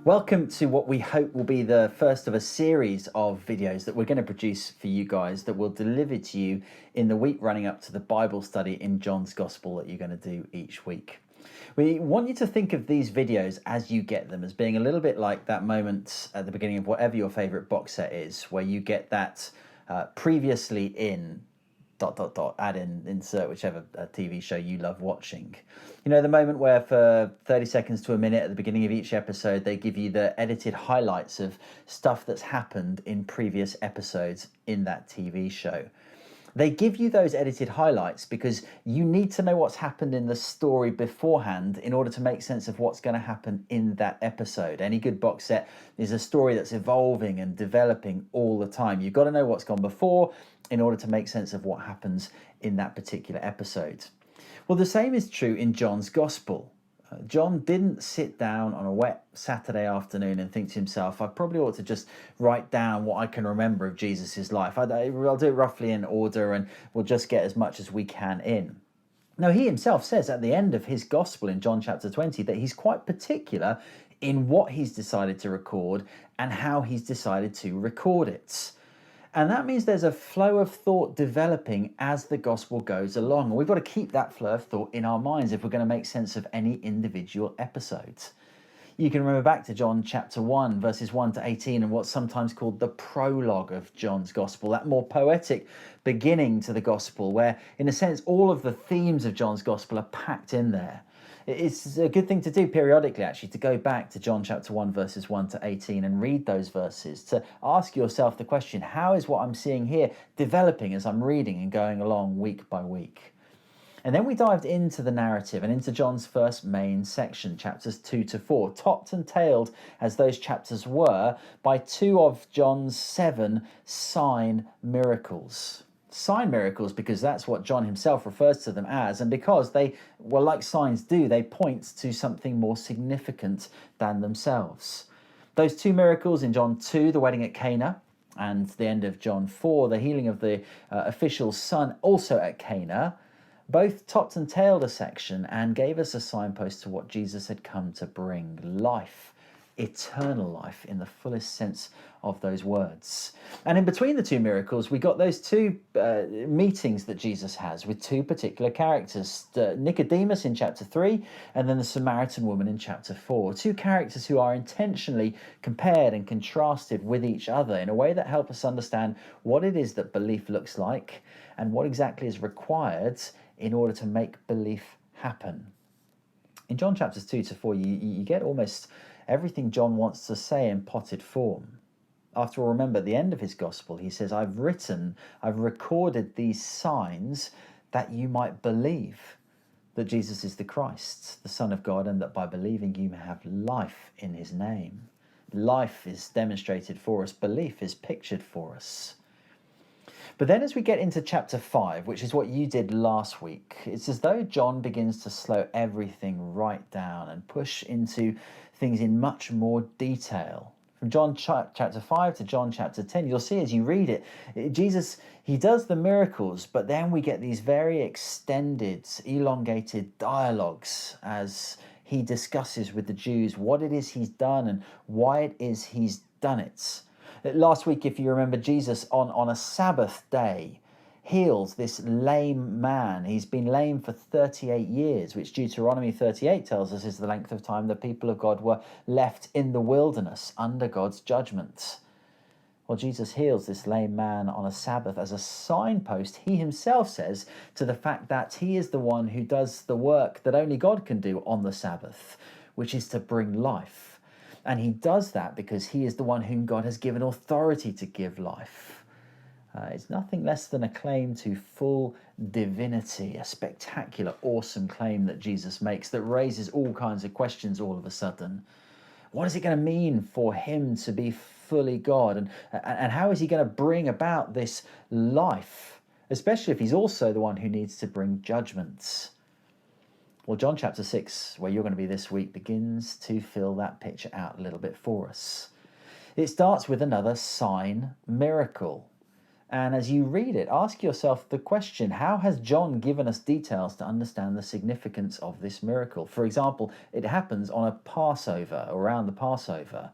Welcome to what we hope will be the first of a series of videos that we're going to produce for you guys that will deliver to you in the week running up to the Bible study in John's Gospel that you're going to do each week. We want you to think of these videos as you get them as being a little bit like that moment at the beginning of whatever your favourite box set is, where you get that previously in ... add in, insert whichever TV show you love watching. You know, the moment where for 30 seconds to a minute at the beginning of each episode, they give you the edited highlights of stuff that's happened in previous episodes in that TV show. They give you those edited highlights because you need to know what's happened in the story beforehand in order to make sense of what's going to happen in that episode. Any good box set is a story that's evolving and developing all the time. You've got to know what's gone before in order to make sense of what happens in that particular episode. Well, the same is true in John's Gospel. John didn't sit down on a wet Saturday afternoon and think to himself, I probably ought to just write down what I can remember of Jesus' life. I'll do it roughly in order and we'll just get as much as we can in. Now, he himself says at the end of his Gospel in John chapter 20 that he's quite particular in what he's decided to record and how he's decided to record it. And that means there's a flow of thought developing as the gospel goes along. And we've got to keep that flow of thought in our minds if we're going to make sense of any individual episodes. You can remember back to John chapter 1, verses 1 to 18, and what's sometimes called the prologue of John's gospel, that more poetic beginning to the gospel, where, in a sense, all of the themes of John's gospel are packed in there. It's a good thing to do periodically, actually, to go back to John chapter 1, verses 1 to 18 and read those verses, to ask yourself the question, how is what I'm seeing here developing as I'm reading and going along week by week? And then we dived into the narrative and into John's first main section, chapters 2 to 4, topped and tailed as those chapters were by two of John's 7 sign miracles. Sign miracles because that's what John himself refers to them as, and because they, well, like signs do, they point to something more significant than themselves. Those two miracles in John 2, the wedding at Cana, and the end of John 4, the healing of the official's son, also at Cana, both topped and tailed a section and gave us a signpost to what Jesus had come to bring: life, eternal life in the fullest sense of those words. And in between the two miracles, we got those two meetings that Jesus has with two particular characters, Nicodemus in chapter 3 and then the Samaritan woman in chapter 4. Two characters who are intentionally compared and contrasted with each other in a way that help us understand what it is that belief looks like and what exactly is required in order to make belief happen. In John chapters 2 to 4, you get almost everything John wants to say in potted form. After all, remember, at the end of his gospel, he says, I've recorded these signs that you might believe that Jesus is the Christ, the Son of God, and that by believing you may have life in his name. Life is demonstrated for us. Belief is pictured for us. But then as we get into chapter 5, which is what you did last week, it's as though John begins to slow everything right down and push into things in much more detail. From John chapter 5 to John chapter 10, you'll see as you read it, Jesus, he does the miracles, but then we get these very extended, elongated dialogues as he discusses with the Jews what it is he's done and why it is he's done it. Last week, if you remember, Jesus on a Sabbath day heals this lame man. He's been lame for 38 years, which Deuteronomy 38 tells us is the length of time the people of God were left in the wilderness under God's judgment. Well, Jesus heals this lame man on a Sabbath as a signpost, he himself says, to the fact that he is the one who does the work that only God can do on the Sabbath, which is to bring life. And he does that because he is the one whom God has given authority to give life. It's nothing less than a claim to full divinity, a spectacular, awesome claim that Jesus makes that raises all kinds of questions all of a sudden. What is it going to mean for him to be fully God? And how is he going to bring about this life, especially if he's also the one who needs to bring judgments? Well, John chapter 6, where you're going to be this week, begins to fill that picture out a little bit for us. It starts with another sign miracle. And as you read it, ask yourself the question, how has John given us details to understand the significance of this miracle? For example, it happens on a Passover, around the Passover.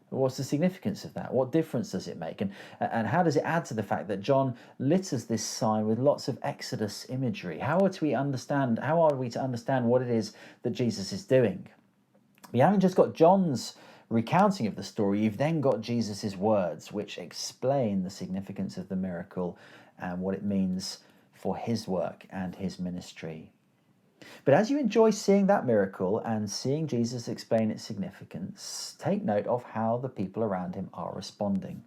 What's the significance of that? What difference does it make? And how does it add to the fact that John litters this sign with lots of Exodus imagery? How are we to understand what it is that Jesus is doing? You haven't just got John's recounting of the story, you've then got Jesus's words, which explain the significance of the miracle and what it means for his work and his ministry. But as you enjoy seeing that miracle and seeing Jesus explain its significance, take note of how the people around him are responding.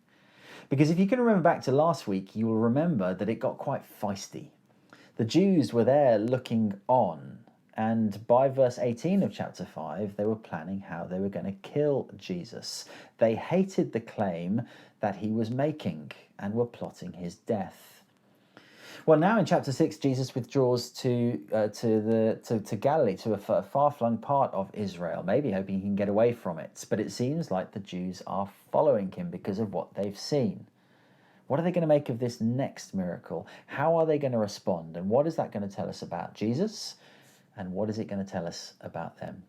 Because if you can remember back to last week, you will remember that it got quite feisty. The Jews were there looking on, and by verse 18 of chapter 5, they were planning how they were going to kill Jesus. They hated the claim that he was making and were plotting his death. Well, now in chapter 6, Jesus withdraws to Galilee, to a far-flung part of Israel, maybe hoping he can get away from it. But it seems like the Jews are following him because of what they've seen. What are they going to make of this next miracle? How are they going to respond? And what is that going to tell us about Jesus? And what is it going to tell us about them?